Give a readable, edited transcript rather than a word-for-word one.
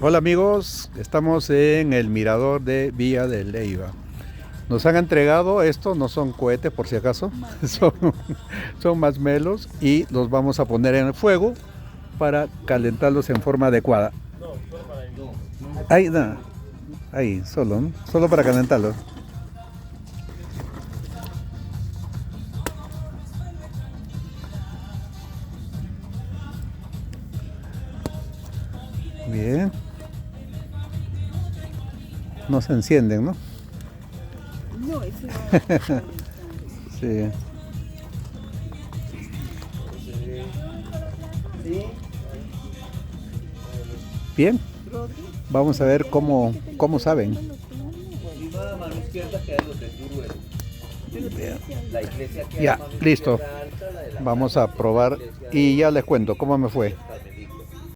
Hola amigos, estamos en el mirador de Villa de Leyva. Nos han entregado esto, no son cohetes por si acaso, son, son marshmallows y los vamos a poner en el fuego para calentarlos en forma adecuada. Ahí, no, ahí, solo, ¿no? Solo para calentarlos. Bien, no se encienden, ¿no? No, ese va a Sí. Bien, Rodri, vamos a pero ver qué bueno cómo, que te lo cómo estoy saben. haciendo Y más a mano izquierda queda los del Duruel. pero te Bien. decía, La iglesia queda Ya, a mano listo. izquierda alta, la de la Vamos plaza, a que es la probar iglesia y de ya les cuento cómo me fue.